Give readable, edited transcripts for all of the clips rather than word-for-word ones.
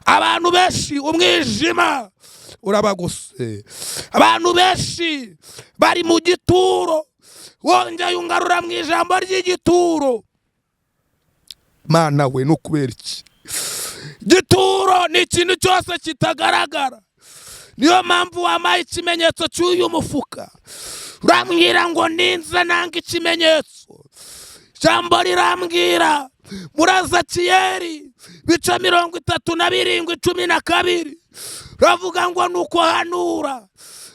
abantu benshi umwijima urabagose, abantu benshi bari mu gituro, wongeye ungarura mu ijambo ry'igituro. Mana we nukubera iki? Gituro ni ikintu cyose kitagaragara, niyo mpamvu wamaye ikimenyetso cy'uyu mufuka. Urambwira ngo ninza nanga ikimenyetso, jambo rirambwira muraza Kiyeri bice 32:12 ravuga ngo nuko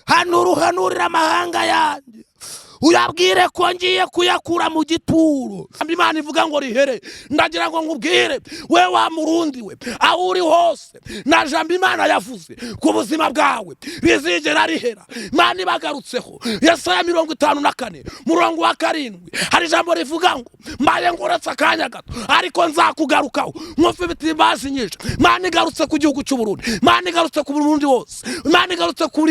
hanurira amahanga yanjye, uyabwire ko ngiye kuyakura mu gituro. Imana ivuga ngo rihere, ndagira ngo nkubwire we wa Murundi we, aho uri hose na jambo Imana yavuze ku buzima bwawe bizigera rihera. Imana ibagarutseho. Yesaya 54:7 hari jambo rivuga ngo mbaye nguretse akanya gato ariko nzakugarukaho nkufite imbazi nyinshi. Imana igarutse ku gihugu cy'u Burundi, Imana igarutse ku Burundi wose, Imana igarutse ku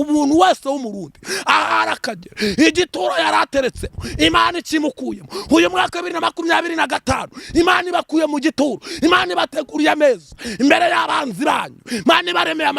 muntu wese w'Umurundi aharakagera. Igituro yarateretse Imana ikimukuyemo. Uyu mwaka 2025 Imana ibakuye mu gituro, Imana ibateguriye ameza imbere y'abanzi banyu, Imana ibaremeye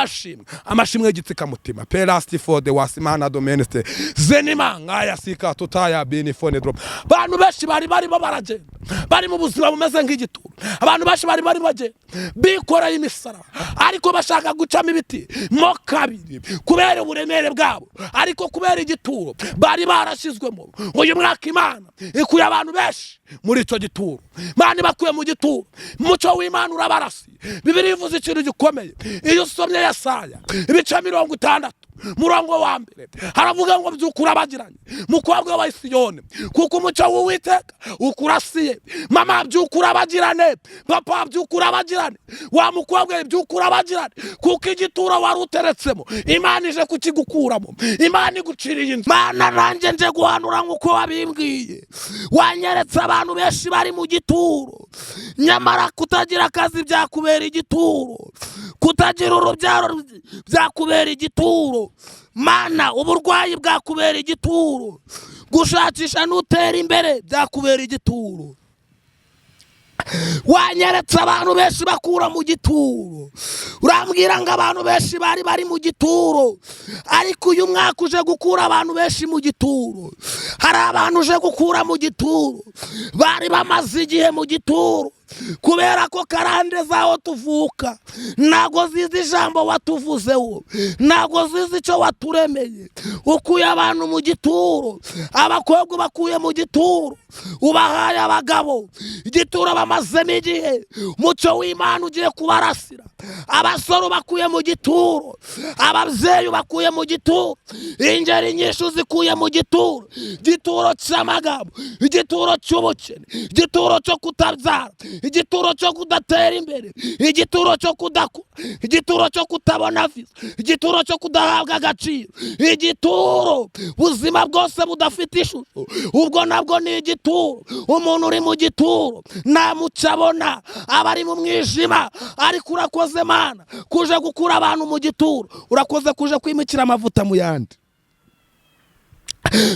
amashimwe y'igitsika mutima. Pelasti for the wasimana domeneste zenimanga yasika tutaya binifone drop. Abantu benshi bari baragenda bari mu buzima bumeze nk'igituro. Abantu benshi bari bagenda bikoreye imisara ariko bashaka gucamo ibiti mo kabiri kubera uburemere bwabo, ariko kubera igituro bari barashizwemo. Uyu mwaka Imana ikuye abantu benshi muri ico gituro. Imana ibakuye mu gituro, muco w'Imana urabarasi. Bibiliya ivuze ikintu gikomeye. Iyo usomye Yesaya ibice 60:1 haravuga ngo byukura bagiranye mukobwa wa Siyoni, kuko umuco w'Uwiteka ukurasiye. Mama byukura bagirane, papa byukura bagirane, wa mukobwa byukura bagirane, kuko igituro wari uteretsemo Imana ije kukigukuramo, Imana iguciriye inzu. Mana nanjye nje guhanura nk'uko wabimbwiye. Wanyeretse abantu benshi bari mu gituro, nyamara kutagira akazi byakubera igituro, kutagira urubyaro byakubera igituro. Mana uburwayi bwakubera igituro, gushakisha n'utera imbere byakubera igituro. Wanyeretse abantu benshi bakura mu gituro, urambwira ngo abantu benshi bari mu gituro, ariko uyu mwaka uje gukura abantu benshi mu gituro. Hari abantu uje gukura mu gituro bari bamaze igihe mu gituro, kubera ko karande zaho tuvuka nago zizi ijambo watuvuzeho, nago zizi icyo waturemeye. Ukuye abantu mu gituro, abakobwa bakuye mu gituro, ubahaye abagabo. Igituro bamazemo igihe, muco w'Imana ugiye kubarasira. Abasoro bakuye mu gituro, ababyeyi bakuye mu gituro, ingeri nyinshi zikuye mu gituro. Igituro cy'amagambo, igituro cy'ubukene, igituro cyo kutabyara, igituro cyo kudatera imbere, igituro cyo kudakura, igituro cyo kutabona visa, igituro cyo kudahabwa agaciro, igituro buzima bwose budafite ishusho, ubwo nabwo ni igituro. Umuntu uri mu gituro nta muco abona, abari mu mwijima. Ariko urakoze Mana kuje gukura abantu mu gituro, urakoze kuje kwimikira amavuta mu yandi.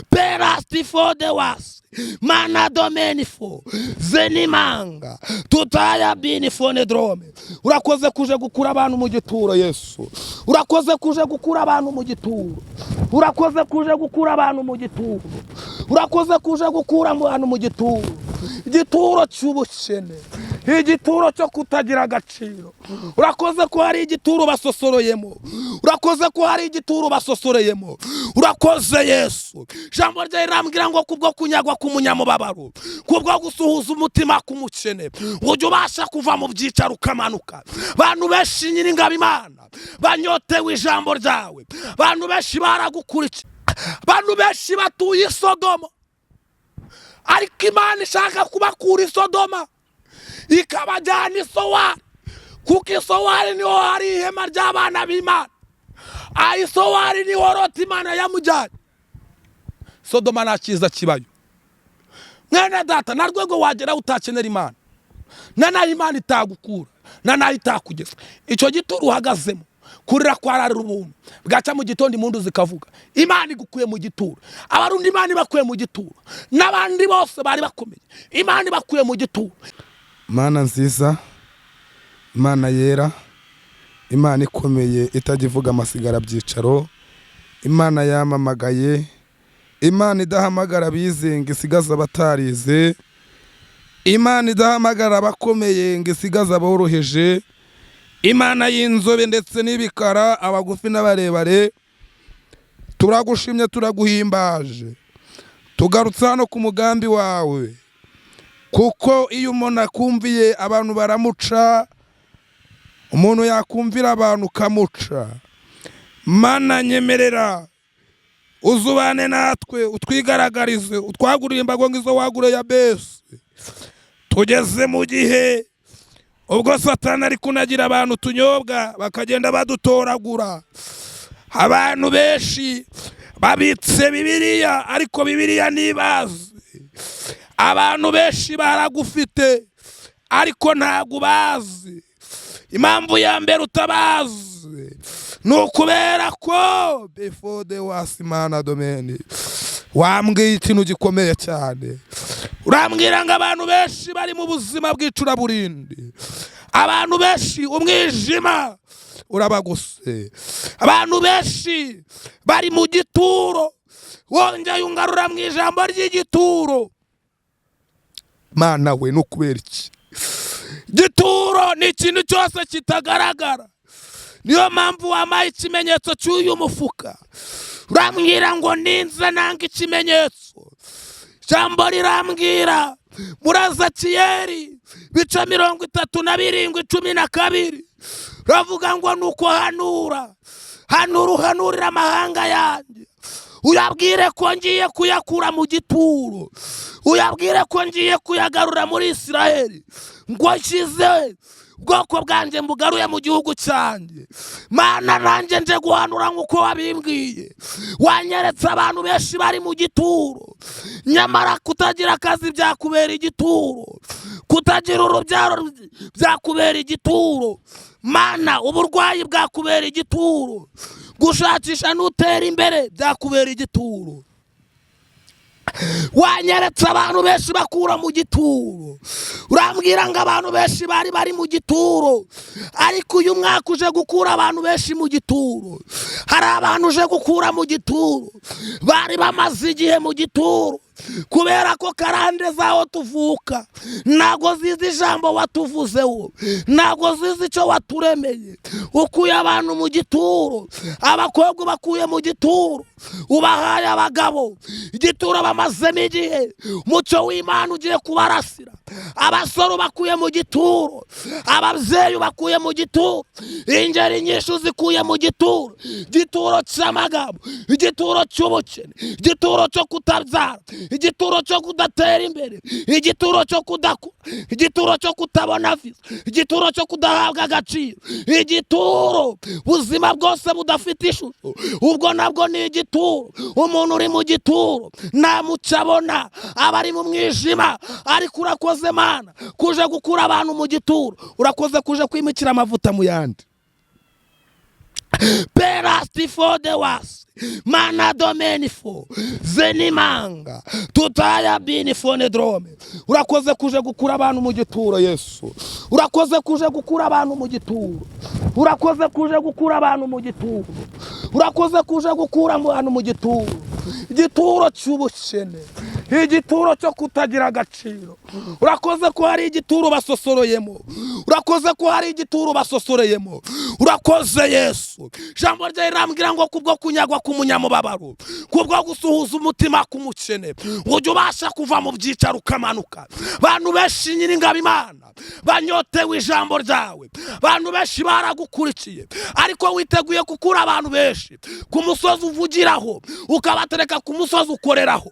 Pelasti for the was mana domenifo zenimanga tutaya binifone drome. Urakoze kuje gukura abantu mu gituro Yesu, urakoze kuje gukura abantu mu gituro, urakoze kuje gukura abantu mu gituro, urakoze kuje gukura abantu mu gituro. Igituro cy'ubukene, igituro cyo kutagira agaciro. Urakoze ko hari igituro basosoroyemo, urakoze ko hari igituro basosoreyemo. Urakoze Yesu. Jambo rye rirambwira ngo kubwo kunyagwa k'umunyamubabaro, kubwo gusuhuza umutima k'umukene, ujye ubasha kuva mu byicaro ukamanuka. Bantu benshi nyiringabo Imana banyotewe ijambo ryawe, bantu benshi baragukurikiye, bantu benshi batuye i Sodoma, ariko Imana ishaka kubakura i Sodoma ikabajyana i Sowari, kuko i Sowari niho hari ihema ry'abana b'Imana. I Sowari niho Loti Imana yamujyanye. Sodoma nta cyiza kibayo. Mwene data, na rwego wagera utakenera Imana, na nayo Imana itagukura, na nayo itakugeza. Icyo gituro uhagazemo kurira kwarara ubuntu, bwaca mu gitondo impundu zikavuga. Imana igukuye mu gituro. Abarundi Imana ibakuye mu gituro, n'abandi bose bari bakomeye Imana ibakuye mu gituro. Mana nziza, Imana yera, Imana ikomeye itagivuga amasigara byicaro, Imana yamamagaye, Imana idahamagara abizenga isigaza abatarize, Imana idahamagara abakomeye ngo isigaza aboroheje, Imana y'inzobe ndetse n'ibikara, abagufi n'abarebare. Turagushimye turaguhimbaje, tugarutse hano ku mugambi wawe, kuko iyo umuntu akumviye abantu baramuca, umuntu yakumvira abantu ukamuca. Mana nyemerera uzubane natwe, utwigaragarize, utwagurire imbago nk'izo wagure ya bese. Tugeze mu gihe ubwo Satani ari kunagira abantu tunyobwa bakagenda badutoragura. Abantu benshi babitse Bibiliya ariko Bibiliya ntibazi. Abantu benshi baragufite ariko ntago bazi. Impamvu ya mbere utabazi nukubera ko before the was Imana domeni wambwiye ikintu gikomeye cyane. Urambwira ngo abantu benshi bari mu buzima bw'icuraburindi, abantu benshi umwijima urabaguse, abantu benshi bari mu gituro. Wongeye ungarura mu ijambo ry'igituro. Mana we nukubera iki? Gituro ni ikintu cyose kitagaragara. Niyo mpamvu wamaye ikimenyetso cy'uyu mufuka. Urambwira ngo ninza nanga ikimenyetso. Jambo rirambwira Murazakiyeri bica 32:12 ravuga ngo nuko hanurira amahanga yanjye, uyabwire ko ngiye kuyakura mu gituro, uyabwire ko ngiye kuyagarura muri Isiraheli, ngo nshyize ubwoko bwanjye mbugaruye mu gihugu cyanjye. Mana nanjye nje guhanura nk'uko wabimbwiye. Wanyeretse abantu benshi bari mu gituro, nyamara kutagira akazi byakubera igituro, kutagira urubyaro byakubera igituro. Mana uburwayi bwakubera igituro, gushakisha n'utera imbere byakubera igituro. Wanyeretse abantu benshi bakura mu gituro, urambwira ngo abantu benshi bari mu gituro, ariko uyu mwaka uje gukura abantu benshi mu gituro. Hari abantu uje gukura mu gituro bari bamaze igihe mu gituro, kubera ko karande zaho tuvuka ntago zizi ijambo watuvuzeho, ntago zizi icyo waturemeye. Ukuye abantu mu gituro, abakobwa bakuye mu gituro, ubahaye abagabo. Igituro bamazemo igihe, umucyo w'Imana ugiye kubarasira. Abasore bakuye mu gituro, ababyeyi bakuye mu gituro, ingeri nyinshi zikuye mu gituro. Igituro cy'amagambo, igituro cy'ubukene, igituro cyo kutabyara, igituro cyo kudatera imbere, igituro cyo kudakura, igituro cyo kutabona visa, igituro cyo kudahabwa agaciro, igituro buzima bwose budafite ishusho, ubwo nabwo ni igituro. Umuntu uri mu gituro nta mucyo abona, aba ari mu mwijima. Ariko urakoze Mana kuje gukura abantu mu gituro, urakoze kuje kwimikira amavuta mu yandi. Perasti for the was Mana domenifo zenimanga tutaya binifone drome. Urakoze kuje gukura abantu mu gituro Yesu, urakoze kuje gukura abantu mu gituro, urakoze kuje gukura abantu mu gituro, urakoze kuje gukura abantu mu gituro. Igituro cy'ubukene, igituro cyo kutagira agaciro. Urakoze ko hari igituro basosoroyemo, urakoze ko hari igituro basosoreyemo. Urakoze Yesu. Jambo rye rirambwira ngo kubwo kunyagwa k'umunyamubabaro, kubwo gusuhuza umutima k'umukene, ujye ubasha kuva mu byicaro ukamanuka. Bantu benshi nyiringabo Imana banyotewe ijambo ryawe, bantu benshi baragukurikiye, ariko witeguye gukura abantu benshi ku musozi uvugiraho, ukabatereka ku musozi ukoreraho.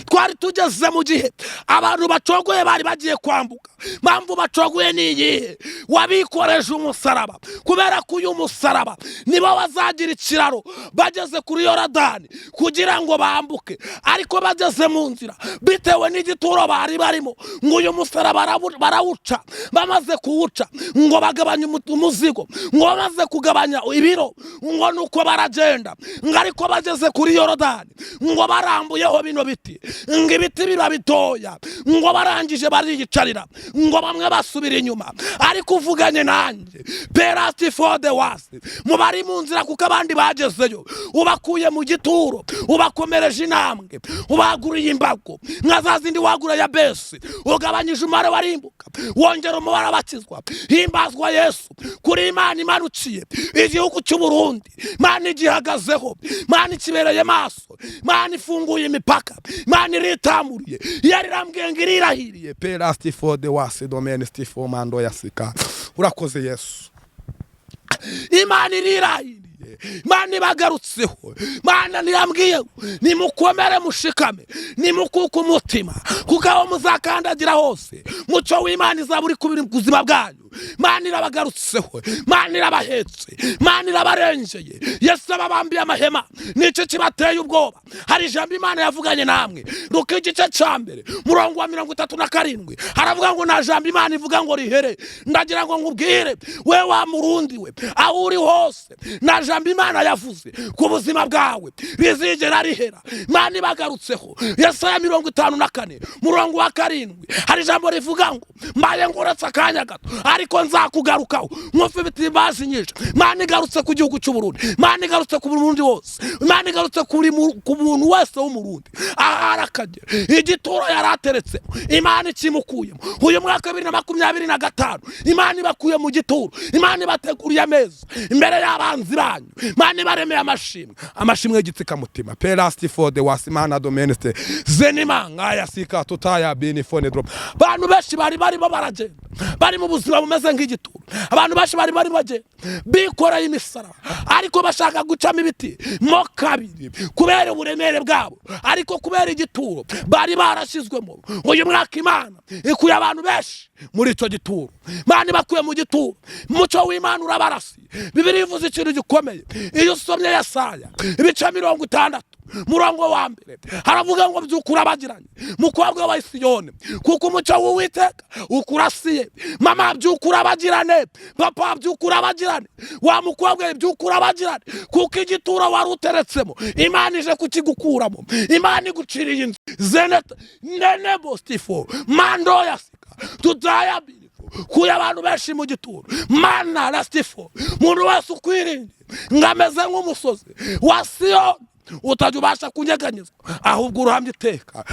Twari tugeze mu gihe abantu bacogoye bari bagiye kwambuka. Mpamvu bacogoye ni iyihe? Wabikoreje umusaraba, kubera ko uyu musaraba nibo bazagira ikiraro bageze kuri Yorodani kugira ngo bambuke. Ariko bageze mu nzira bitewe n'igituro bari barimo, ngo uyu musaraba barawuca. Bamaze kuwuca ngo bagabanya umuzigo, ngo bamaze kugabanya ibiro, ngo nuko baragenda. Ngo ariko bageze kuri Yorodani ngo barambuyeho bino biti, ibiti ngo ibiti biba bitoya ngo barangije bariyicarira ngo bamwe basubira inyuma ariko uvuganye nanjye perasti for the worst mu bari mu nzira kuko abandi bagezeyo ubakuye mu gituro ubakomereje intambwe ubaguriye imbago nka za zindi wagura ya besi ugabanyije umubare warimbuka wongera umubare abakizwa himbazwa Yesu kuri Imana imanukiye igihugu cy'u Burundi Imana igihagazeho Imana ikibereye maso Imana ifunguye imipaka Imana iritamuriye yarirambwiye ngo irirahiriye perasti for the worst domain for mando yasika urakoze Yesu Imana irirahiriye Imana ibagarutseho Imana nirambwiye nimukomere mushikame nimukuka umutima kuko aho muzakandagira hose muco w'Imana izaba uri kubiri kuzima bwanyu Imana irabagarutseho Imana irabahetse Imana irabarengeye Yesu ababambiye amahema nico kibateye ubwoba hari ijambo Imana yavuganye namwe Luka igice ca mbere murongo wa 37 haravuga ngo na jambo Imana ivuga ngo rihere ndagira ngo nkubwire we wa Murundi we aho uri hose na jambo Imana yavuze ku buzima bwawe bizigera rihera Imana ibagarutseho Yesaya 54 murongo wa 7 hari jambo rivuga ngo mbaye nguretse akanya gato ariko nzakugarukaho nkofe biti bazinyije Imana igarutse ku gihugu cy'u Burundi Imana igarutse ku Burundi wose Imana igarutse ku muntu wese w'umurundi aharakagera igituro yarateretse Imana ikimukuyemo uyu mwaka 2025 Imana ibakuye mu gituro Imana ibateguriye ameza imbere y'abanzi banyu Imana ibaremeye amashimwe gitsika mutima perasti for the worst Imana domeneste zenimanga yasika tutaya benefone drop bantu beshi bari baragenda bari mu buzima bumeze nk'igituro abantu bashi bari bagenda bikora imisara ariko bashaka gucamo ibiti mo kabiri kubera uburemere bwabo ariko kubera igituro bari barashizwemo uyu mwaka Imana ikuye abantu beshi muri ico gituro Imana bakuye mu gituro muco w'Imana urabarasi Bibiri ivuze ikintu gikomeye iyo usomye Yesaya ibice 60 murongo wa mbere haravuga ngo byukura bagiranye mukobwa wa Siyoni kuko umuco w'Uwiteka ukurasiye mama byukura bagirane papa byukura bagirane wa mukobwa byukura bagirane kuko igituro wari uteretsemo Imana ije kukigukuramo Imana iguciriye inzu zeneta nene bostifo mando yasika tutaya kuya abantu beshi mu gituro Mana rastifo muntu wese ukwirinde ngameze nk'umusozi wa Siyoni utajubasha kunyeganyezwa ahubwo uruhamye iteka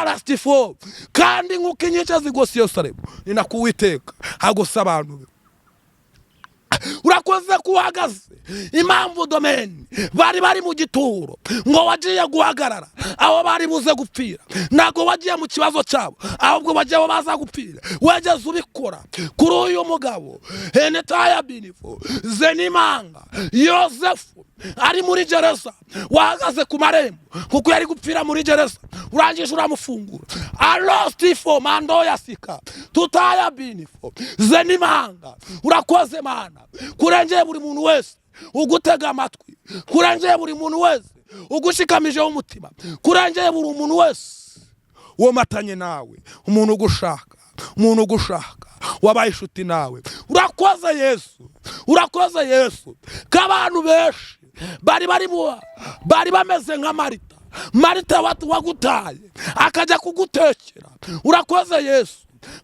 rastifo kandi nk'uko inyike zigose Yerusalemu ni nako Uwiteka hagose abantu urakoze kuhagaze impamvu domain bari mu gituro ngo wagiye guhagarara aho bari buze gupfira nago wagiye mu kibazo cyabo ahubwo bagiye baza gupfira wageze ubikora kuri uyu mugabo henetaya binifo zenimanga Yosefu ari muri gereza wahagaze ku marembo kuko yari gupfira muri gereza urangije uramufungura alostifo mando yasika tutaya binifo zenimanga urakoze Mana kurengeye buri muntu wese ugutega amatwi kurengeye buri muntu wese ugushikamije umutima kurengeye buri muntu wese wo matanye nawe umuntu ugushaka wabaye inshuti nawe urakoze Yesu k'abantu beshi bari bameze nka Marita wagutaye akajya kugutekera urakoze Yesu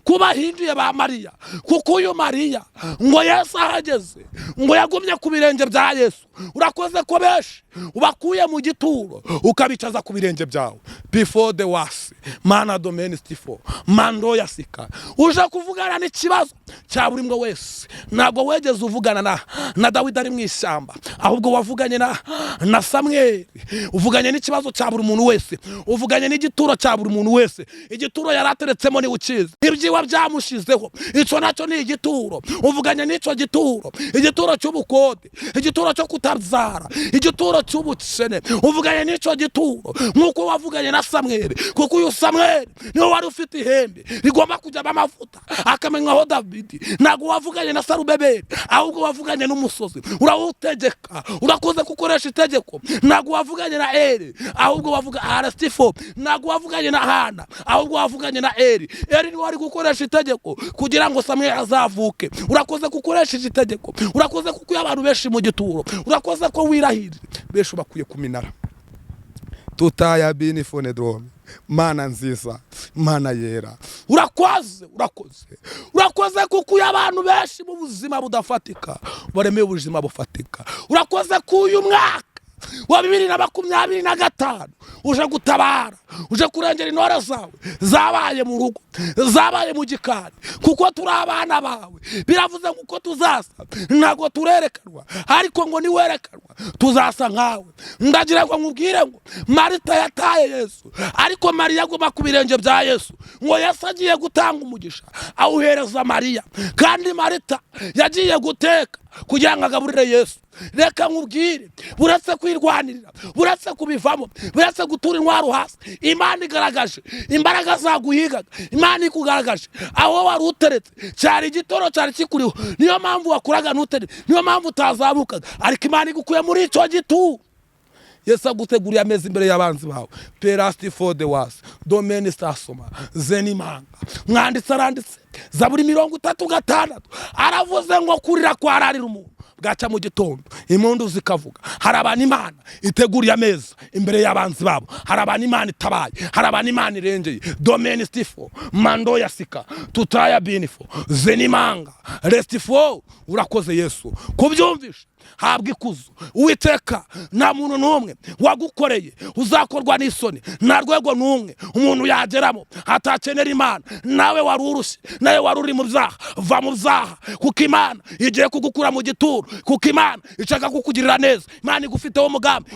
kuba hinduye ba Mariya kuko uyu Mariya ngo Yesu ahageze ngo yagumye ku birenge bya Yesu urakoze ko beshi ubakuye mu gituro ukabicaza ku birenge byawe before the worst Mana domenistifo mando yasika uje kuvugana n'ikibazo cya buri mwe wese ntabwo wegeze uvugana na Dawidi ari mu ishyamba ahubwo wavuganye na Samweli uvuganye n'ikibazo cya buri muntu wese uvuganye n'igituro cya buri muntu wese igituro yarateretsemo ni ukiza ibyiwa byamushizeho ico nacyo ni igituro uvuganye n'ico igituro cy'ubukode igituro cyo kutabyara igituro cy'ubukene uvuganye n'ico gituro nkuko wavuganye na Samweli kuko uyu Samweli niwe wari ufite ihembe rigomba kujya amavuta akamenyaho Davidi ntago wavuganye na Sarubebeli ahubwo wavuganye n'umusozi urawutegeka urakoze gukoresha itegeko ntago wavuganye na Eli ahubwo wavuga Arastifo ntago wavuganye na Hana ahubwo wavuganye na Eli niwe wari gukoresha itegeko kugira ngo Samweli azavuke urakoze gukoresha itegeko urakoze kuko abantu beshi mu gituro urakoze ko wirahira beshi bakuye ku minara tutaya binifone drome. Mana nziza, Mana yera, urakoze kuko abantu benshi mu buzima budafatika baremeye ubuzima bufatika. Urakoze ku uyu mwaka wa 2025 uje gutabara, uje kurengera intore zawe zabaye mu rugo, zabaye mu gikari, kuko turi abana bawe. Biravuze kuko tuzasa ntago turerekanwa, ariko ngo niwerekanwa tuzasa nkawe. Ndagira ngo nkubwire ngo Marita yataye Yesu, ariko Mariya aguma ku birenge bya Yesu, ngo Yesu agiye gutanga umugisha awuhereza Mariya, kandi Marita yagiye guteka kugira ngo agaburire Yesu. Reka nkubwire, buretse kwirwanirira, buretse kubivamo, buretse gutura intwaro hasi, Imana igaragaje imbaraga zaguhigaga, Imana ikugaragaje aho wari uteretse cyari igitoro cyari kikuriho. Niyo mpamvu wakuraga nutere, niyo mpamvu utazamukaga, ariko Imana igukuye muri icyo gitu. Yesu aguteguriye ameza imbere y'abanzi bawe. Perasti for the was domaine stasoma zenimanga. Mwanditse aranditse Zaburi 36 aravuze ngo kurira kwararira umuntu bwaca mu gitondo impundu zikavuga. Harabana Imana iteguriye ameza imbere y'abanzi babo, harabana Imana itabaye, harabana Imana irengeye. Domaine stifo mando yasika tutaya binifo zenimanga restifo. Urakoze Yesu kubyumvisha, habwa ikuzo. Uwiteka nta muntu n'umwe wagukoreye uzakorwa n'isoni, nta rwego n'umwe umuntu yageramo atakenera Imana. Nawe wari urushye, nawe wari uri mu byaha, va mu byaha, kuko Imana igiye kugukura mu gituro, kuko Imana ishaka kukugirira neza. Imana igufiteho umugambi.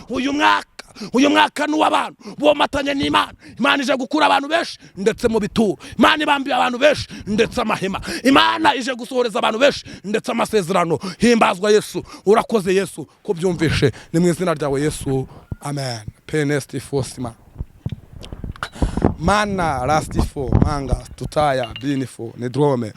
Uyu mwaka n'uw'abantu bomatanye n'Imana. Imana ije gukura abantu benshi ndetse mu bituro, Imana ibambiye abantu benshi ndetse amahema, Imana ije gusohoreza abantu benshi ndetse amasezerano. Himbazwa Yesu, urakoze Yesu kubyumvishe, ni mu izina ryawe Yesu, amen. Penesti fosima Mana rastifo manga tutaya binifo nedrome.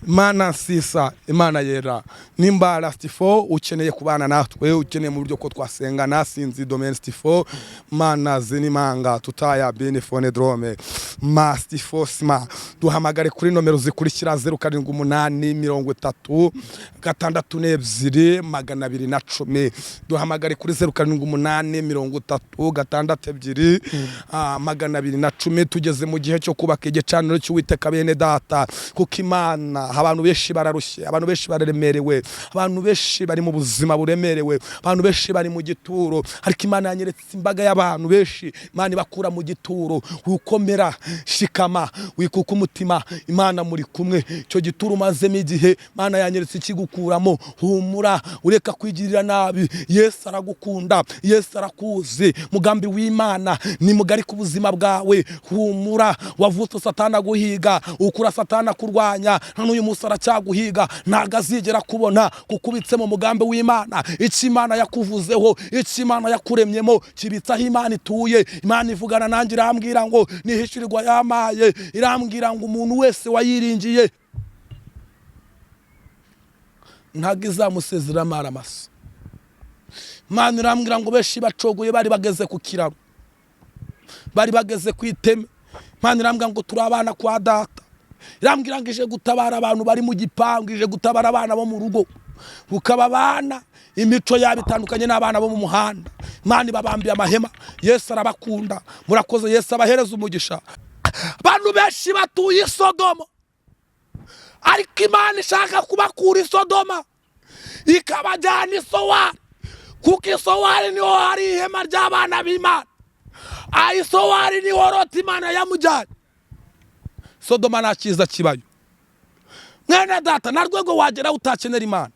Mana sisa, Imana yera, nimba rastifo ukeneye kubana natwe, ukeneye mu buryo ko twasenga nasinzi domaine stifo Mana zenimanga tutaya binifo nedrome mastifo sima. Duhamagare kuri nomero zikurikira 0780 66210. Duhamagare kuri 0780 66210. Tugeze mu gihe cyo kubaka igicaniro cy'Uwiteka bene data, kuko Imana abantu benshi bararushye, abantu benshi bararemerewe, abantu benshi bari mu buzima buremerewe, abantu benshi bari mu gituro, ariko Imana yanyeretse imbaga y'abantu benshi. Imana ibakura mu gituro. Ukomera, shikama, wikuka umutima, Imana muri kumwe. Cyo gituro mazemo igihe Imana yanyeretse ikigukuramo. Humura, ureka kwigirira nabi. Yesu aragukunda, Yesu arakuzi. Mugambi w'Imana ni mugari ku buzima bwawe. Humura, wavutse Satana guhiga, ukura Satana kurwanya, n'uyu munsi aracyaguhiga, ntago azigera kubona kukubitse mu mugambi w'Imana. Icyo Imana yakuvuzeho, icyo Imana yakuremyemo kibitsaho Imana ituye. Imana ivugana nanjye irambwira ngo nihishirirwa yamaye, irambwira ngo umuntu wese wayiringiye ntago izamusezera amaramasa. Imana irambwira ngo benshi bacogoye bari bageze ku kiraro, bari bageze ku iteme. Imana irambwira ngo turi abana kwa data. Irambwira ngo ije gutabara abantu bari mu gipangu, ije gutabara abana bo mu rugo, ukaba abana imico yabo itandukanye n'abana bo mu muhanda. Imana ibabambiye amahema. Yesu arabakunda, murakoze. Yesu abahereza umugisha. Abantu benshi batuye Sodoma, ariko Imana ishaka kubakura i Sodoma ikabajyana i Sowari, kuko i Sowari niho hari ihema ry'abana b'Imana. I Sowari niho Loti Imana yamujyanye. Sodoma nta cyiza kibayo. Mwene data, nta rwego wagera utakenera Imana,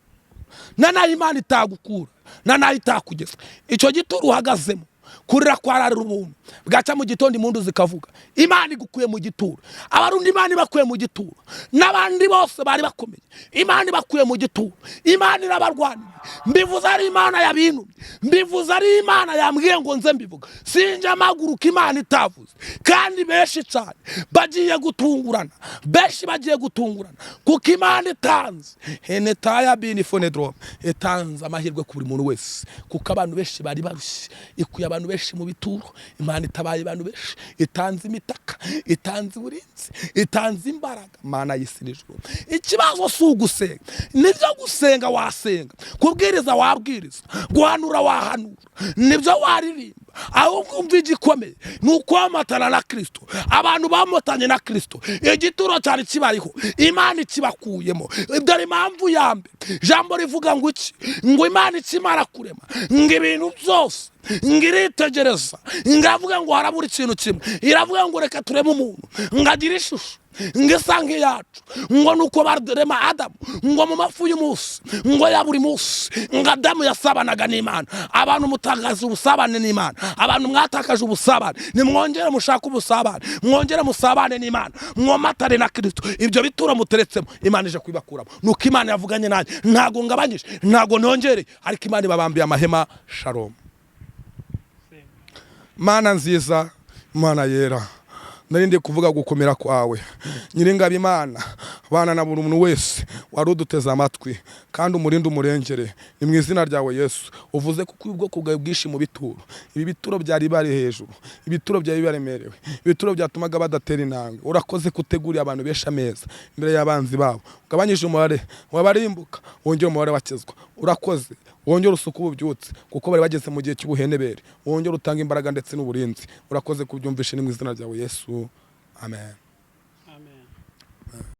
na nayo Imana itagukura, na nayo itakugeza. Icyo gituro uhagazemo kurira kwararira umuntu bwaca mu gitondo impundu zikavuga. Imana igukuye mu gituro. Abarundi Imana ibakuye mu gituro, n'abandi bose bari bakomeye Imana ibakuye mu gituro. Imana irabarwanira. Mbivuze ari Imana yabintumye, mbivuze ari Imana yambwiye ngo nze mbivuga. Sinjya amaguruka Imana itavuze. Kandi benshi cyane bagiye gutungurana, benshi bagiye gutungurana, kuko Imana itanze henetaya binifonedro, itanze amahirwe ku buri muntu wese, kuko abantu benshi bari barushye. Ikuye abantu benshi mu bituro. Imana itabaye abantu benshi, itanze imitaka, itanze uburinzi, itanze imbaraga. Mana y'isi n'ijuru. Ikibazo si ugusenga, nibyo gusenga wasenga, kubwiriza wabwiriza, guhanura wahanura, nibyo waririmba, ahubwo umva igikomeye ni ukwamatana na Kristo. Abantu bamotanye na Kristo igituro cyari kibariho, Imana ikibakuyemo. Dore impamvu ya mbere jambo rivuga ngo iki, ngo Imana ikimara kurema ngo ibintu byose ngiritegereza, ngavuga ngo harabura ikintu kimwe, iravuga ngo reka tureme umuntu ngagira ishusho ngisa nk'iyacu, ngo nuko barema Adamu, ngo mu mafu y'umunsi, ngo ya buri munsi, ngo Adamu yasabanaga n'Imana. Abantu mutakaje ubusabane n'Imana, abantu mwatakaje ubusabane, nimwongere mushaka ubusabane, mwongere musabane n'Imana, mwomatane na Kristo. Ibyo bituro muteretsemo Imana ije kwibakuramo. Nuko Imana yavuganye nanjye, ntago ngabanyije, ntago nongere, ariko Imana ibabambiye amahema. Shalom. Mana nziza, Mana yera, narindi kuvuga gukomera kwawe nyiringabo Imana, bana na buri muntu wese waruduteza amatwi, kandi umurinde umurengere, ni mu izina ryawe Yesu. Uvuze kuko ubwoko bwawe bwishi mu bituro, ibi bituro byari bari hejuru, ibituro byari baremerewe, ibituro byatumaga badatera intambwe. Urakoze kutegurira abantu besha meza imbere y'abanzi babo, ugabanyije umubare wabarimbuka, wongera umubare wakizwa. Urakoze, wongera usuku ububyutse, kuko bari bageze mu gihe cy'ubuhenebere, wongera utanga imbaraga ndetse n'uburinzi. Urakoze kubyumvisha, ni mu izina ryawe Yesu, amen.